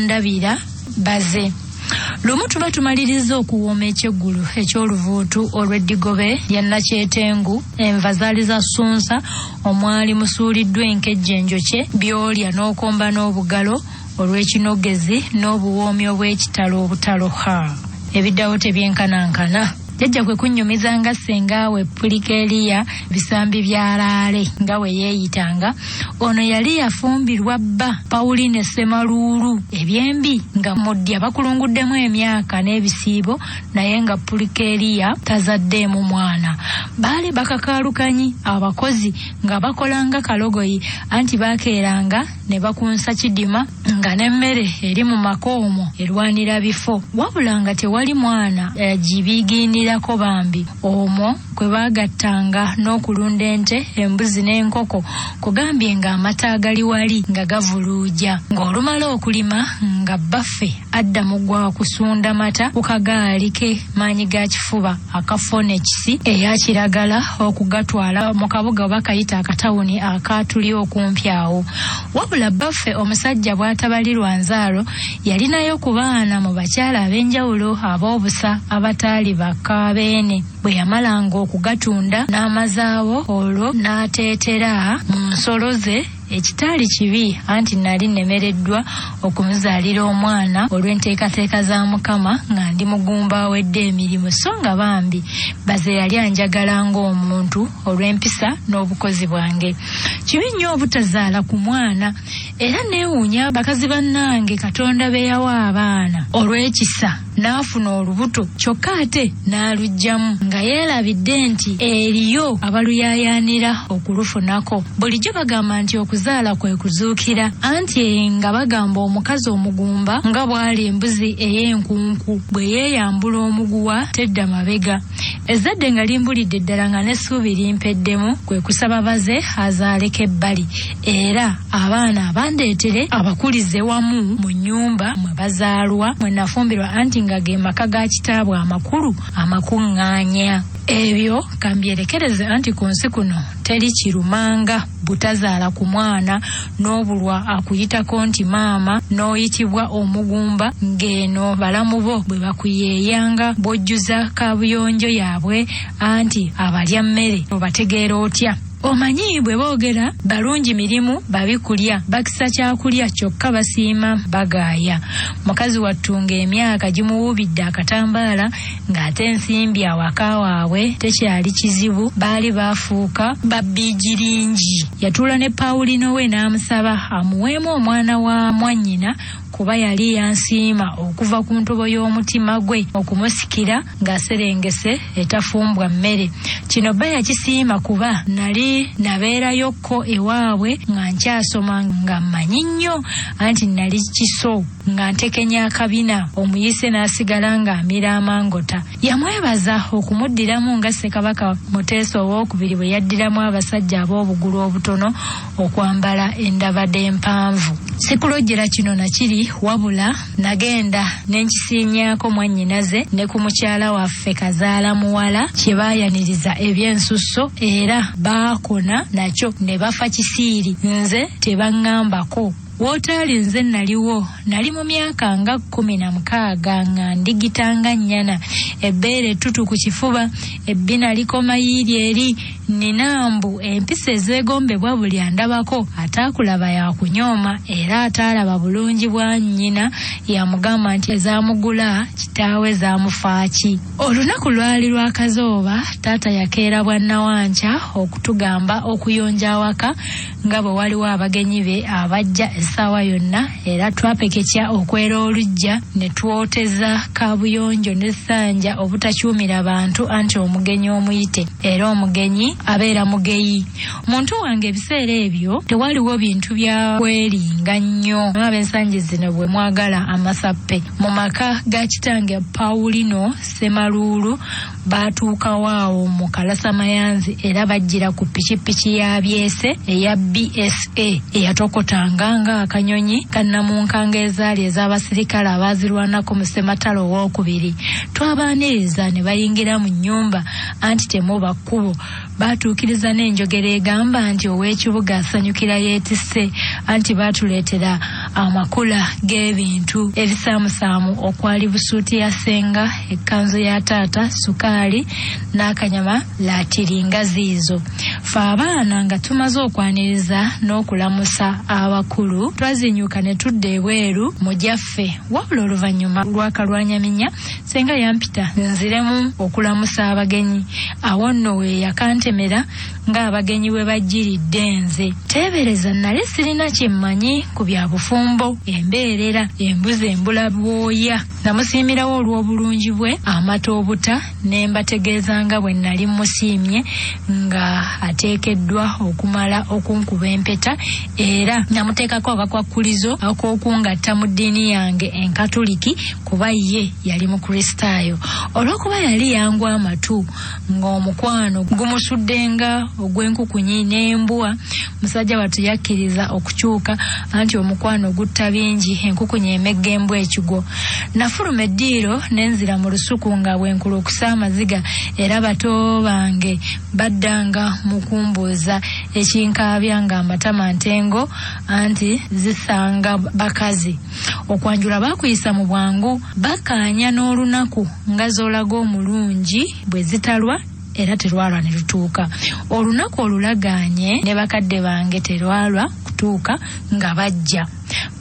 Bondabira baze. Lumu tuba tumaliriza okuwooma ekyeggulo eky'oluvuutu olw'eddigobe lya Nakyetengu, enva zaali za ssunsa, omwali musuuliddwa enkejje enjokye, byolya n'okomba n'obugalo olw'ekinogezi n'obuwoomi obw'ekitalo obutalo. Ebiddawo tebyenkanankana. Jjajja kwe kunnyumiza nga ssengaawe Pulikeeriya bisambi bya Laale nga we yeeyitanga. Ono yali yafumbirwa bba Pauline Semaluulu ebyembi nga muddya bakulunguddemu emyaka n'ebisiibo, naye nga Pulikeeriya tazaddeemu mwana. Baali bakakaalukanyi abakozi nga bakola nga kalogoyi, anti baakeeranga ne bakunsa kidima nga n'emmere eri mu makoomo erwanira bifo, wabula nga tewali mwana gibiigiinirako bambi. Omwo kwe baagattanga n'okulunda ente, embuzi n'enkoko, kugambye nga amata agali wali nga gavuluuja. Ng'olumala okulima nga bbaffe adda mu gwa kusunda mata ku kagaali ke maanyi ga kifuba akafona ekisi eya kiragala okugatwala mu kabuga bakayita akatawuni akatuli okumpi awo. Wabula bbaffe omusajja bw'atabalirwa nzaalo yalinayo ku baana mu bakyala ab'enjawulo ab'obusa abataali bakaabeene. Bwe yamalanga okugatunda n'amazaawo, olwo n'ateetera mu nsolo ze ekitaali kibi, anti nali nemereddwa okumuzaalira omwana olw'enteekateeka za Mukama nga ndi mugumba awedde emirimu, so nga bambi baze yali anjagala ng'omuntu olw'empisa n'obukozi bwange. Kibi nnyo obutazaala ku mwana, era neewuunya bakazi bannange Katonda be yawa abaana olw'ekisa n'afuna olubuto, kyokka ate n'aluggyamu nga yeerabidde nti eriyo abaluyaayaanira okulufunako. Bulijjo bagamba nti okuzaala kwe kuzuukira, anti nga bagamba omukazi omugumba nga bw'ali embuzi ey'enkunku bwe yeeyambula omuguwa tedda mabega. Ezzadde nga limbulidde ddala nga n'essuubi limpeddemu, kwe kusaba baze azaaleko ebbali, era abaana abandeetere abakulize wamu mu nnyumba mwe bazaalwa, mwe nafumbirwa, anti nga ge maka ga kitaabwe amakulu amakuŋŋaanya. Ebyo kambyerekereze, anti ku nsi kuno teri kirumanga butazaala ku mwana n'obulwa akuyitako nti maama n'oyitibwa omugumba, ng'eno balamu bo bwe bakuyeeyanga bojjuza kabuyonjo yaabwe, anti abalya mmere obategeera otya? Omanyi bwe boogera balungi mirimu babi kulya, bakisa kyakulya kyokka basiima bagaaya. Mukazi wattunga emyaka gimuwubidde akatambaala ng'ate ensimbi awaka waabwe tekyali kizibu, baali baafuuka babbiigiringi. Yatuula ne Pawulino we n'amusaba amuweemu omwana wa mwannyina, kuba yali yansiima okuva ku ntobo y'omutima gwe okumusikira ng'aserengese etafumbwa mmere. Kino bba yakisiima kuba nali nabeerayokko ewaabwe nga nkyasoma nga mmanyi nnyo, anti nali kiso nga ntekenya akabina, omuyise n'asigala ng'amira amangota. Yamwebaza okumuddiramu nga Ssekabaka Muteesa owookubiri bwe yaddiramu abasajja ab'obugulu obutono okwambala endabada empanvu. Sikulojjera kino nakiri, wabula nagenda n'enkisiinyaako mwannyinaze ne ku mukyala waffe kazaala muwala kye baayaniriza eby'ensusso, era baakona nakyo ne bafa kisiiri, nze tebaŋŋambako. Wootaali nze naliwo, nali mu myaka nga 16 nga ndigitanga nnyana, ebbeere ettutu ku kifuba, ebbina likoma yiiri eri, nina mbu empisa ezeegombebwa buli andabako, ataakulaba yakunyooma, era ataalaba bulungi bwa nnyina yamugamba nti ezaamugula kitaawe zaamufaaki. Olunaku lwali lwa kazooba, taata yakeera bwannawankya okutugamba okuyonja awaka nga bwe waliwo abagenyi be abajja essaawa yonna, era twapekekya okwera oluggya ne twoteza kaabuyonjo n'essanja obutakyumira bantu, anti omugenyi omuyite, era omugenyi abeera mugeyi. Muntu wange ebiseera ebyo tewaliwo bintu bya kweringa nnyo ab'ensangi zino bwe mwagala amasappe. Mu maka ga kitange Pawulino Semaluulu baatuukawo awo mu Kalasamayanzi, era bajjira ku pikipiki ya byese eya BSA eyatokotanga nga akanyonyi kannamunkanga ezaali ez'abasirikale abaazirwanako mu Ssematalo owookubiri. Twabaaniriza ne bayingira mu nnyumba, anti temuba kkubo. Baatuukiriza n'enjogera egamba nti ow'ekibuga asanyukira yeetisse, anti baatuleetera amakula g'ebintu ebisaamusaamu okwali busuuti ya ssenga, ekkanzu ya taata, sukaali n'akanyama laatiringa ziizo. Fe abaana nga tumaze okwaniriza n'okulamusa abakulu twazinyuka ne tudda ebweru mu gyaffe, wabula oluvannyuma lw'akalwanyaminya ssenga yampita nziremu okulamusa abagenyi. Awo nno we yakantemera ng'abagenyi bwe bajjiridde nze. Teebereza nali sirina kyemmanyi ku bya bufumbo, embeerera, embuzi embula bwoya. Namusiimirawo olw'obulungi bwe, amata obuta, ne mbategeeza nga bwe nali musiimye nga ateekeddwa okumala okunkuba empeta, era namuteekako akakwakulizo ak'okungatta mu ddiini yange enkatoliki kuba ye yali mukristaayo. Olw'okuba yali yangwa amatu ng'omukwano gumusuddenga ogw'enkukunyi n'embwa, musajja wattu yakkiriza okukyuka anti omukwano gutta bingi, enkukunyi emegga embwa ekigo. Nafuluma eddiiro nenzira mu lusuku nga bwenkulukusa amaziga, era bato bange baddanga mu kumbuuza ekinkaabya nga amatama ntengo anti zisanga bakazi. Okwanjula baakuyisa mu bwangu, bakkaanya n'olunaku nga z'olaga omulungi bwe zitalwa era terwalwa ne lutuuka. Olunaku olulagaanye ne bakadde bange terwalwa kutuuka nga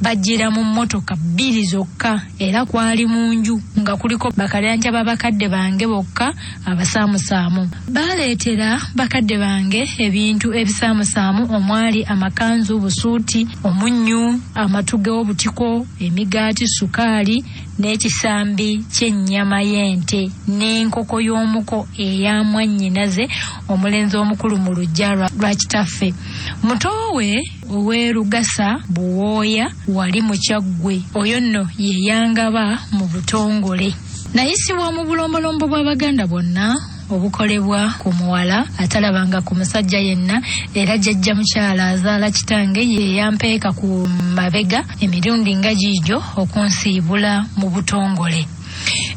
bajjira mu mmotoka 2 zokka, era kwali mu nju nga kuliko bakalyanja babakadde bange bokka abasaamusaamu. Baaleetera bakadde bange ebintu ebisaamusaamu omwali amakanzu, busuuti, omunnyu, amatu g'obutiko, emigaati, sukaali n'ekisambi ky'ennyama y'ente n'enkoko y'omuko eya mwannyinaze omulenzi omukulu mu luggya lwa kitaffe. Mutowe ow'Erugasa Buwooya wali mu Kyaggwe, oyo nno ye yangaba mu butongole. Nayisibwa mu bulombolombo bw'Abaganda bonna obukolebwa ku muwala atalabanga ku musajja yenna, era jjajja mukyala azaala kitange ye yampeeka ku mabega emirundi nga giigyo okunsiibula mu butongole.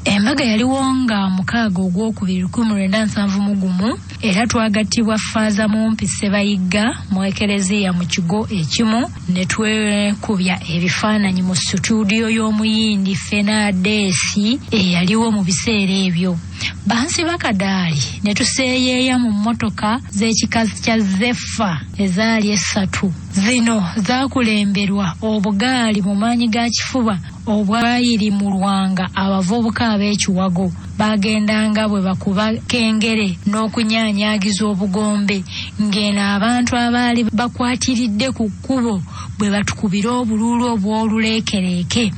Embaga yaliwo nga 6/1971 era twagattibwa Faaza Mumpi Ssebayigga mu ekereziya mu kigo ekimu, ne twekubya ebifaananyi mu studio y'omuyindi Fenadesi eyaliwo mu biseera ebyo. Bansiba kadaali ne tuseeyeeya mu mmotoka z'ekika kya Zeffa ezaali 3. Zino zaakulemberwa obugaali mu maanyi ga kifuba obwayirimulwanga abavubuka ab'ekiwago. Bagendanga bwe bakuba kengere n'okunyaanyaagiza obugombe, ng'eno abantu abaali bakwatiridde ku kkubo bwe batukubira obululu obw'oluleekereeke.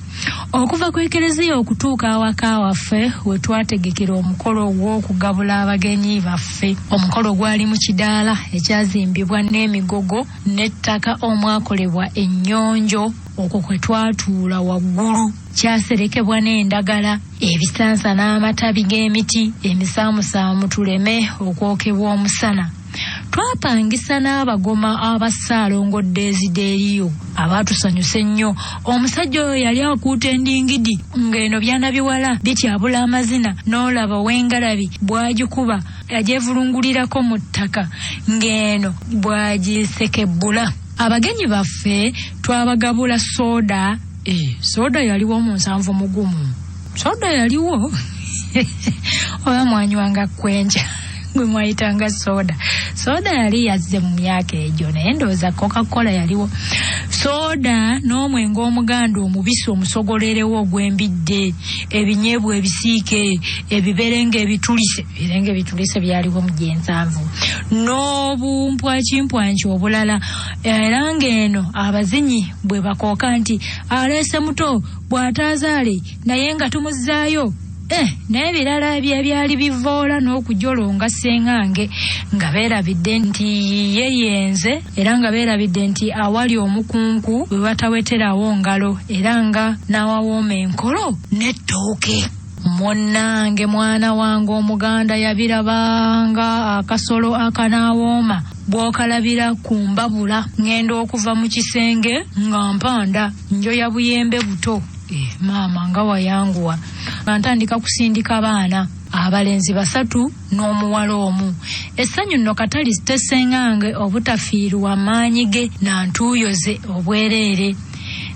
Okuva ku ekereziya okutuuka awaka waffe we twategekera omukolo ogw'okugabula abagenyi baffe. Omukolo gwali mu kidaala ekyazimbibwa n'emigogo n'ettaka omwakolebwa ennyonjo. Okwo kwe twatuula waggulu, kyaserekebwa n'endagala, ebisansa n'amatabi g'emiti emisaamusaamu tuleme okwokebwa omusana. Twapangisa n'abagoma abasaalongo Desiderio abaatusanyuse nnyo. Omusajja oyo yali akuuta endingidi ng'eno byana biwala bityabula amazina, n'olaba w'engalabi bw'agikuba agyevulungulirako mu ttaka ng'eno bw'agisekebbula. Abagenyi baffe twabagabula soda. Soda yaliwo mu 7 soda yaliwo oba mwanywanga kwenja gwe mwayitanga soda. Soda yali yazze mu myaka egyo naye ndowooza Coca-Cola yaliwo. Soda n'omwenge omuganda omubisi omusogolerewo ogw'embidde, ebinyeebwa ebisiike, ebiberenge ebitulise byaliwo mu Gyensanvu, n'obumpwakimpwanki obulala. Era ng'eno abazinyi bwe bakooka nti aleese muto bw'ataazaale naye nga tumuzzaayo. Naye birala byali bivoola n'okujolonga ssengange nga beerabidde nti yeyenze, era nga beerabidde nti awali omukunku we bataweterawo ngalo, era nga n'awawooma enkolo n'ettooke. Munnange mwana wange omuganda yabirabanga akasolo akanaawooma bw'okalabira ku mbabula. Ngenda okuva mu kisenge nga mpanda njoya buyembe buto. Maama nga wayanguwa. Ntandika kusindika baana abalenzi 3 n'omuwala 1. Essanyu nno katali tessengange obutafiirwa maanyi ge na ntuuyoze obwereere.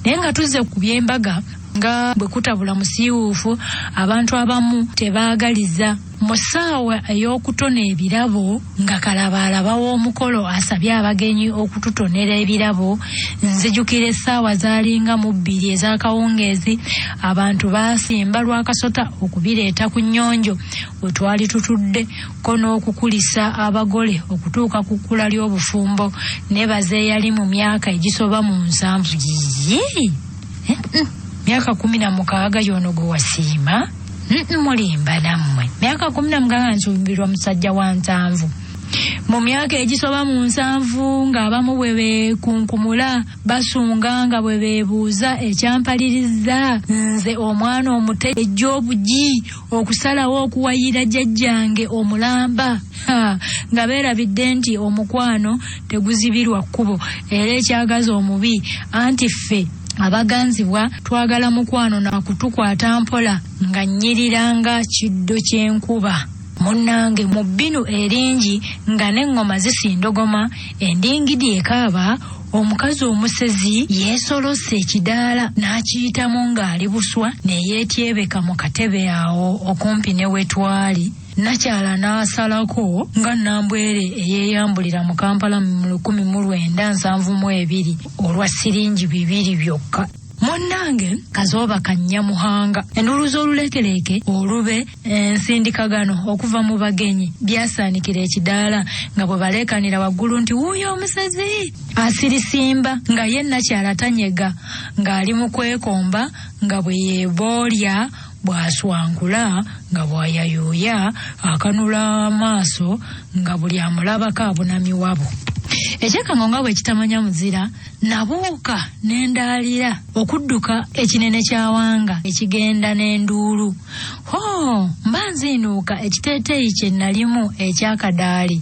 naye nga tuzze ku by'embaga nga bwe kutabula musiiwuufu abantu abamu tebaagaliza mu ssaawa ey'okutona ebirabo nga Kalabaalaba w'omukolo asabye abagenyi okututonera ebirabo. Nzijukira essaawa zaalinga mu 2 ez'akawungeezi abantu baasimba lwakasota okubireeta ku nnyonjo we twali tutudde ko n'okukulisa abagole okutuuka ku kkula ly'obufumbo. Nebaze yali mu myaka egisoba mu 7. Myaka 16 yono gwe wasiima. Mulimba nammwe. Myaka 16 nsumbirwa musajja wa 7. Mu myaka egisoba mu 7 ng'abamu bwe beekunkumula basunga nga bwe beebuuza ekyampaliriza nze omwana omuto ejj'obugi okusalawo okuwayira jjajjange omulamba. Nga beerabidde nti omukwano teguzibirwa kkubo era ekyagaza omubi anti ffe abaganzibwa twagala mukwano na kutukwata mpola nga nyiriranga kiddo ky'enkuba. Munnange mu bbinu eringi nga n'eŋŋoma zisindogoma endingidi ekaaba omukazi omusezi yeesolose ekidaala n'akiyitamu ng'ali buswa ne yeetyebeka mu katebe awo okumpi ne we twali. Nakyala n'asalako nga Nambwere eyeeyambulira mu Kampala mu 1972 olwa siringi 2 byokka. Munnange kazooba Kannyamuhanga endulu z'olulekereke olube ensindikagano okuva mu bagenyi byasaanikira ekidaala nga bwe baleekanira waggulu nti wuuyo omusezi asirisimba nga ye Nakyala tanyega ng'ali mu kwekomba nga bwe yeeboolya bw'aswankula nga bw'ayayuuya akanula amaaso nga buli amulabako abunamiwabo. Ekyekango nga bwe kitamanya muzira nabuuka n'endaalira okudduka ekinene ky'awanga ekigenda n'enduulu. Mba nziinuuka ekiteeteeyi kye nalimu ekyakadaali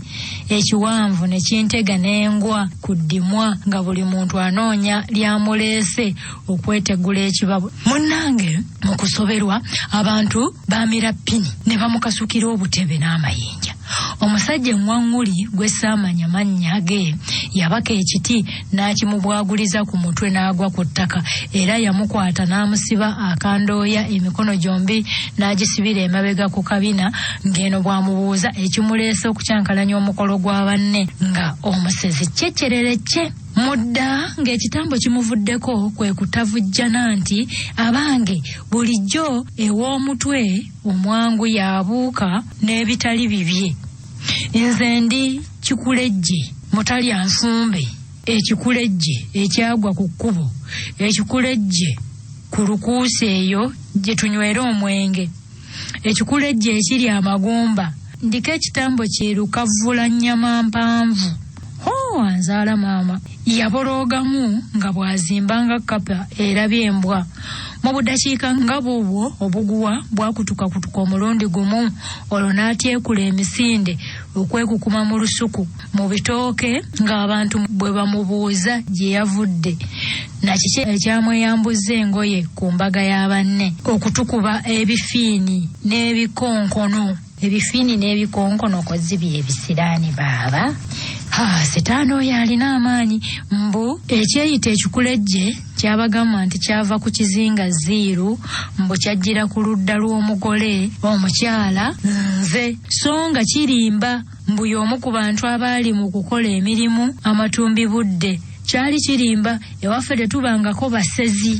ekiwanvu ne kintega n'engwa ku ddimwa nga buli muntu anoonya lyamuleese okwetegula ekibabo. Munnange mu kusoberwa abantu baamira ppini ne bamukasukira obutebe n'amayinja. Omusajja enwaŋŋuli gwe saamanya mannya ge yabaka ekiti n'akimubwaguliza ku mutwe n'agwa ku ttaka era yamukwata n'amusiba akandooya emikono gyombi n'agisibira emabega ku kabina ng'eno bw'amubuuza ekimuleese okukyankalanya omukolo gwa banne nga omusezi kyekyererekye. Mudda ng'ekitambo kimuvuddeko kwe kutavujjana nti abange bulijjo ew'omutwe omwangu yabuuka n'ebitali bibye. Nze ndi Kikulejje mutalya nsumbe, ekikulejje ekyagwa ku kkubo, ekikulejje ku lukuusi eyo gye tunywera omwenge, ekikulejje ekiri amagumba. Ndiko ekitambo kyerukavvula nnyama mpanvu. Anzaala maama yaboloogamu nga bw'azimbanga kapa erabye embwa. Mu budakiika nga bw'obwo obuguwa bwakutukakutuka omulundi gumu olwo n'atyekula emisinde okwekukuma mu lusuku mu bitooke ng'abantu bwe bamubuuza gye yavudde nakiki ekyamweyambuza engoye ku mbaga ya banne okutukuba ebifiini n'ebikonkono. Ebifiini n'ebikonkono kozibye ebisiraani baaba. Setaani oyo alina amaanyi mbu ekyeyita ekikulejje kyabagamba nti kyava ku kizinga ziiru mbu kyajjira ku ludda lw'omugole omukyala nze so nga kirimba mbu y'omu ku bantu abaali mu kukola emirimu amatumbi budde kyali kirimba ewaffe tetubangako basezi.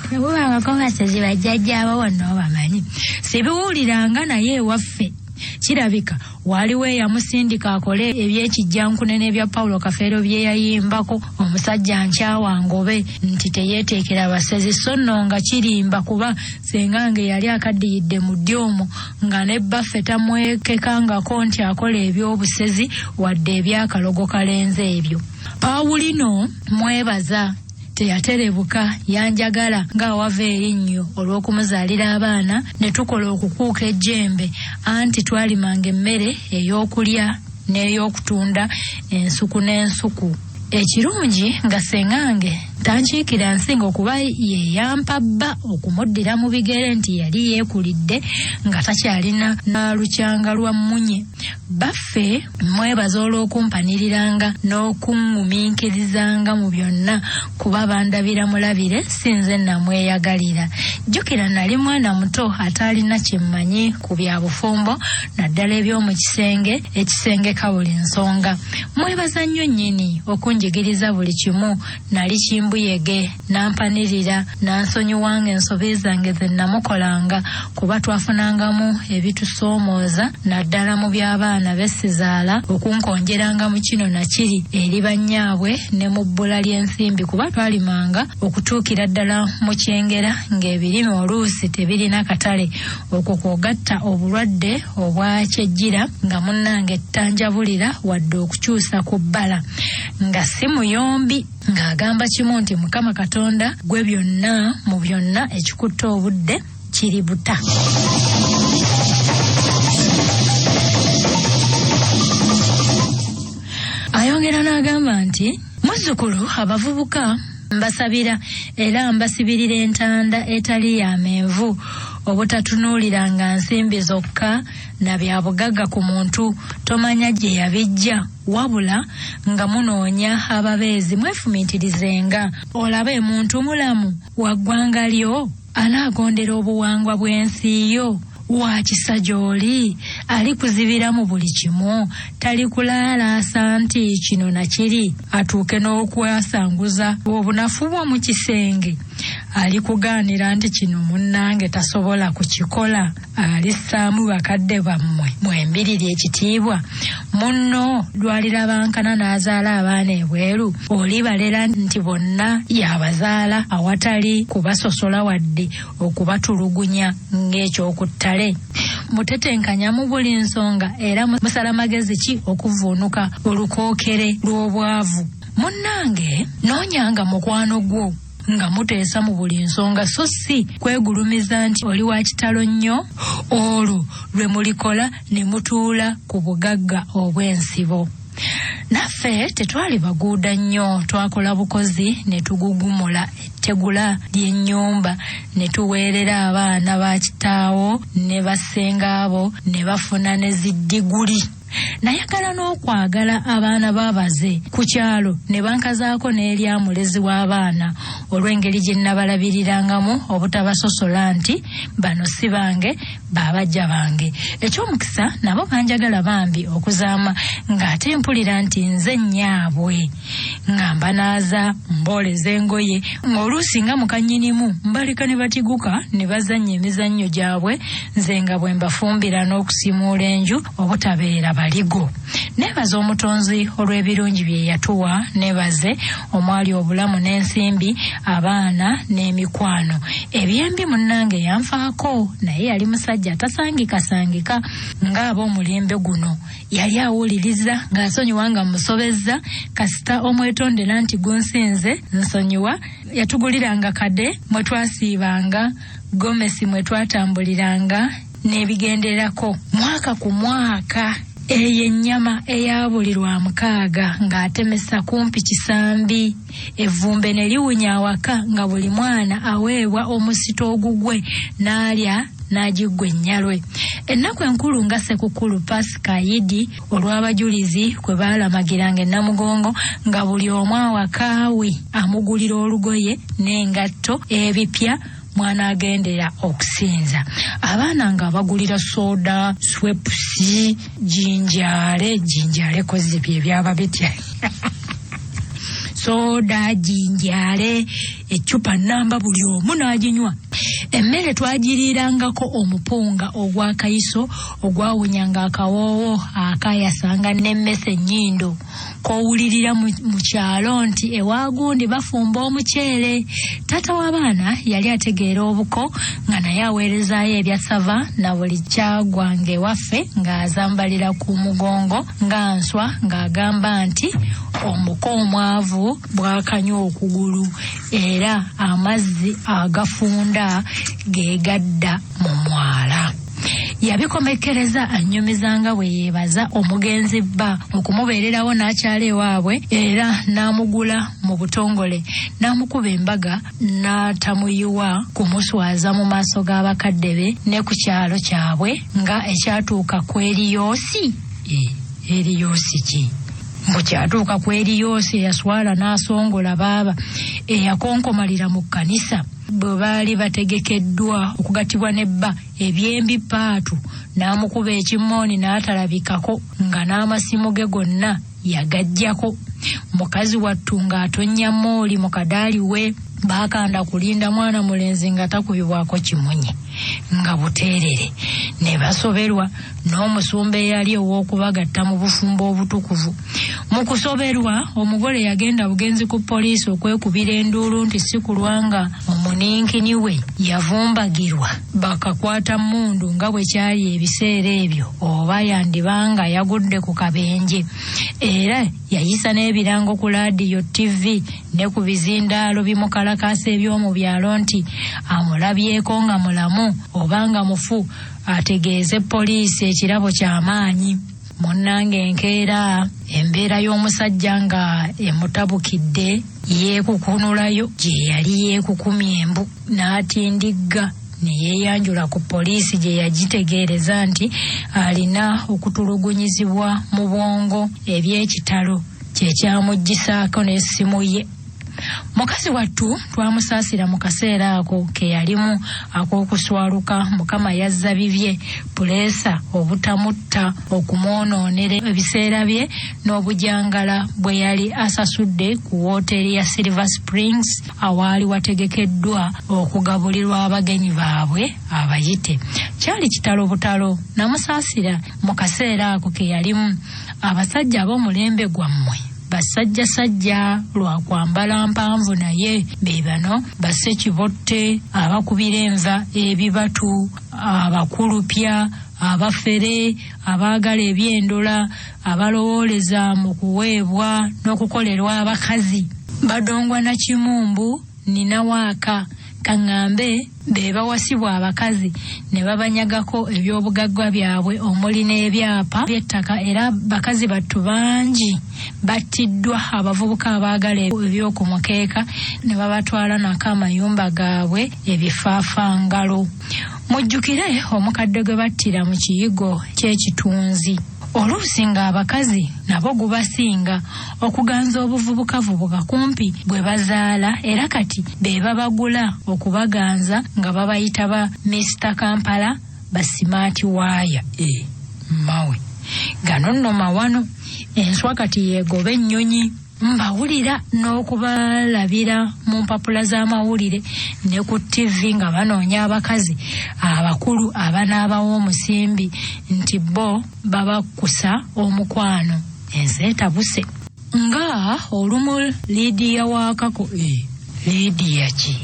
Tebubangako basezi bajjajja abo wonna obamanyi sibiwuliranga naye ewaffe kirabika waliwo eyamusindika akole ebyekijjankunene bya Paulo Kafeero bye yayimbako omusajja nkyawa ngobe nti teyeeteekera basezi so nno nga kirimba kuba sengange yali akaddiyidde mu ddyomo nga ne baffe tamwekekangako nti akola ebyobusezi wadde ebyakalogo kalenze ebyo. Pawulino mwebaza teyaterebuka yanjagala ng'awava erinnyo olw'okumuzaalira abaana ne tukola okukuuka ejjembe anti twalimanga emmere ey'okulya n'ey'okutunda ensuku n'ensuku. Ekirungi nga sengange tankiikira nsinga okuba ye yampabba okumuddira mu bigere nti yali yeekulidde nga takyalina na lukyanga lwa munye. Baffe mwebaza olw'okumpanyiriranga n'okungumiikirizanga mu byonna kuba bandabira mulabire sinze namweyagalira. Jjukira nali mwana muto ataalina kyemmanyi ku bya bufumbo naddala eby'omu kisenge ekisengeka buli nsonga. Mwebaza nnyo nnyini okunjigiriza buli kimu. Nali kimbuyege nampanirira nansonyiwanga ensobi zange ze namukolanga kuba twafunangamu ebitusoomooza naddala mu by'abaana b'essizaala okunkonjeranga mu kino na kiri eri bannyaabwe ne mu bbula ly'ensimbi kuba twalimanga okutuukira ddala mu kyengera ng'ebirime oluusi tebirina katale. Okwo kwogatta obulwadde obwa kyejjira nga munnange tanjabulira wadde okukyusa ku bbala nga si muyombi ng'agamba kimu nti Mukama Katonda gwe byonna mu byonna ekikutte obudde kiri buta. Ayongera n'agamba nti muzzukulu abavubuka mbasabira era mbasibirira entanda etali ya menvu obutatunuuliranga nsimbi zokka na bya bugagga ku muntu tomanya gye yabijja wabula nga munoonya ababeezi mwefumiitirizenga olabe muntu mulamu wa ggwanga lyo anaagondera obuwangwa bw'ensi yo. Wakisa gy'oli ali kuzibira mu buli kimu talikulaalaasa nti kino na kiri atuuke n'okwasanguza obunafu bwo mu kisenge. Ali kugaanira nti kino munnange tasobola kukikola. Alissaamu bakadde bammwe mwembirira ekitiibwa. Munno lwalirabankana n'azaala abaana ebweru olibalera nti bonna yabazaala awatali kubasosola wadde okubatulugunya ng'ekyokuttale. Mutetenkanya mu buli nsonga era musala magezi ki okuvuunuka olukookere lw'obwavu. Munnange noonyanga mukwano gwo nga muteesa mu buli nsonga so si kwegulumiza nti oli wa kitalo nnyo olwo lwe mulikola ne mutuula ku bugagga obw'ensibo. Naffe tetwali baguuda nnyo, twakola bukozi ne tugugumula ettegula ly'ennyumba ne tuweerera abaana ba kitaawo ne bassenga abo ne bafuna ne ziddiguli. Nayagala n'okwagala abaana b'abaze ku kyalo ne bankazaako n'eryamulezi w'abaana olw'engeri gye nabalabirirangamu obutabasosola nti bano si bange baabajja bange. Eky'omukisa nabo banjagala bambi okuzaama ng'ate mpulira nti nze nnyaabwe. Ngamba naaza mbooleza engoye ng'oluusi nga mukannyinimu mbalika ne batiguka ne bazannya emizannyo gyabwe nze nga bwe mbafumbira n'okusimuula enju obutabeera baligo. Nebaza omutonzi olw'ebirungi bye yatuwa, nebaze omwali obulamu n'ensimbi, abaana n'emikwano. Ebyembi munnange yanfaako naye yali musajja tasangika ng'ab'omulembe guno. Yali awuliriza ng'asonyiwa nga musobezza kasita omwetondera nti gunsinze nsonyiwa. Yatuguliranga kade mwe twasiibanga, gomesi mwe twatambuliranga n'ebigenderako mwaka ku mwaka. Eyo ennyama eya buli lwa mukaaga ng'atemesa kumpi kisambi. Evvumbe ne liwunya awaka nga buli mwana aweebwa omusito ogugwe n'alya n'agiggwa ennyalwe. Ennaku enkulu nga Ssekukkulu Pasika Yidi olw'abajulizi kwe baalamagiranga e Namugongo nga buli omu awakaawe amugulira olugoye n'engatto ebipya mwana agendera okusinza. Abaana nga bagulira soda, swepusi, jinjale kozi bye byaba bitya. Soda, jinjale, echupa namba buli omu n'aginywa. Emmere twagiriirangako omupunga ogwa kayiso ogwawunyanga akawoowo akayasanga n'emmese ennyindo. Kowulirira mu kyalo nti ewaagundi bafumba omuceere. Taata w'abaana yali ategeera obuko nga naye aweerezaayo ebya sava na buli kyagwanga ewaffe ng'azambalira ku mugongo nga nswa ng'agamba nti omuko omwavu bwakanywa okugulu era amazzi agafunda ge gadda mu mwala. yabikomekereza anyumizanga bwe yeebaza omugenzi bba okumubeererawo n'akyala ewaabwe era n'amugula mu butongole n'amukuba embaga n'atamuyiwa kumuswaza mu maaso g'abakadde be ne ku kyalo kyabwe nga ekyatuuka ku Eriyoosi. Eriyoosi ki? Mbu kyatuuka ku Eriyoosi eyaswala n'asongola baaba eyakonkomalira mu kkanisa bwe baali bategekeddwa okugatibwa nebba ebyembi paatu n'amukuba ekimooni n'atalabikako nga n'amasimu ge gonna yagajjako. Mukazi wattu ng'atonnya mooli mu kadaali we baakanda kulinda mwana mulenzi nga takubibwako kimunye nga buteerere ne basoberwa n'omusumba eyali ow'okubagatta mu bufumbo obutukuvu. Mu kusoberwa omugole yagenda bugenzi ku poliisi okwekubira enduulu nti si kulwanga omuninkini we yavumbagirwa bakakwata mmundu nga bwe kyali ebiseera ebyo oba yandibanga yagudde ku kabenje. Era yayisa n'ebirango ku laadiyo, TV ne ku bizindaalo bimukalakasa eby'omu byalo nti amulabyeko nga mulamu obanga mufu ategeeze poliisi ekirabo ky'amaanyi. Munnange enkeera embeera y'omusajja nga emutabukidde yeekukunulayo gye yali yeekukumya embu n'atindigga ne yeeyanjula ku poliisi gye yagitegeereza nti alina okutulugunyizibwa mu bwongo eby'ekitalo kye kyamuggisaako n'essimu ye. Mukazi wattu twamusaasira mu kaseera ako ke yalimu ak'okuswaluka. Mukama yazza bibye puleesa obutamutta okumwonoonera ebiseera bye n'obujangala bwe yali asasudde ku wooteri ya Silver Springs awaali wategekeddwa okugabulirwa abagenyi baabwe abayite. Kyali kitalo butalo. Namusaasira mu kaseera ako ke yalimu. Abasajja ab'omulembe gwammwe basajjasajja lwa kwambala mpanvu naye be bano bassekibotte, abakubira enva ebibatu, abakulupya, abafere, abaagala ebyendola, abalowooleza mu kuweebwa n'okukolerwa abakazi. Badongwa na Kimumbu nina waaka kaŋŋambe be bawasibwa abakazi ne babanyagako ebyobugagga byabwe omuli n'ebyapa by'ettaka. Era bakazi battu bangi battiddwa abavubuka abaagala ebyokumukeeka ne babatwala nako amayumba gaabwe ebifaafangalo. Mujjukire omukadde gwe battira mu kiyigo ky'ekitunzi. Oluusi ng'abakazi nabo gubasinga okuganza obuvubukavubuka kumpi bwe bazaala, era kati be babagula okubaganza nga babayita ba Mr. Kampala ba simaati waaya. Mawe gano nno mawano enswa kati yeegoba ennyonyi. Mbawulira n'okubalabira mu mpapula z'amawulire ne ku TV nga banoonya abakazi abakulu abanaabawo omusimbi nti bo babakusa omukwano. Ensi etabuse nga olumu Liidiya Waakako. Liidiya ki?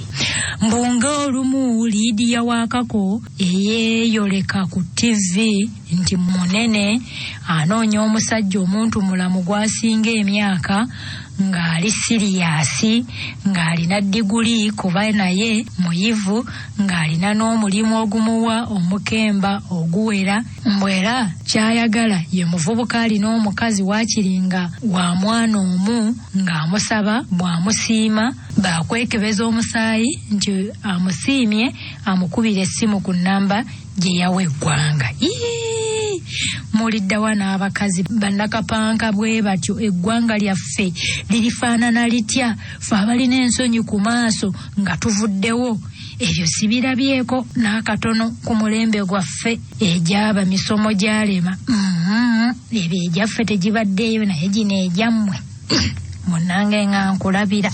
Mbunga olumu Liidiya Waakako eyeeyoleka ku TV nti munene anoonya omusajja omuntu mulamu gwasinga emyaka ng'ali siriyasi, ng'alina diguli kuba naye muyivu, ng'alina n'omulimu ogumuwa omukemba oguwera. Mbwera kyayagala ye muvubuka alina omukazi wakiringa wa mwana omu ng'amusaba bw'amusiima baakwekebeza omusaayi nti amusiimye amukubira essimu ku nnamba gye yawa eggwanga. Muliddawa n'abakazi bannakapanka bwe batyo. Eggwanga lyaffe lirifaanana litya ffe abalina ensonyi ku maaso nga tuvuddewo? Ebyo sibirabyeko n'akatono ku mulembe gwaffe. Egyaba misomo gyalema. Ebyo egyaffe tegibaddeeyo naye gino egyammwe munnange nga nkulabira.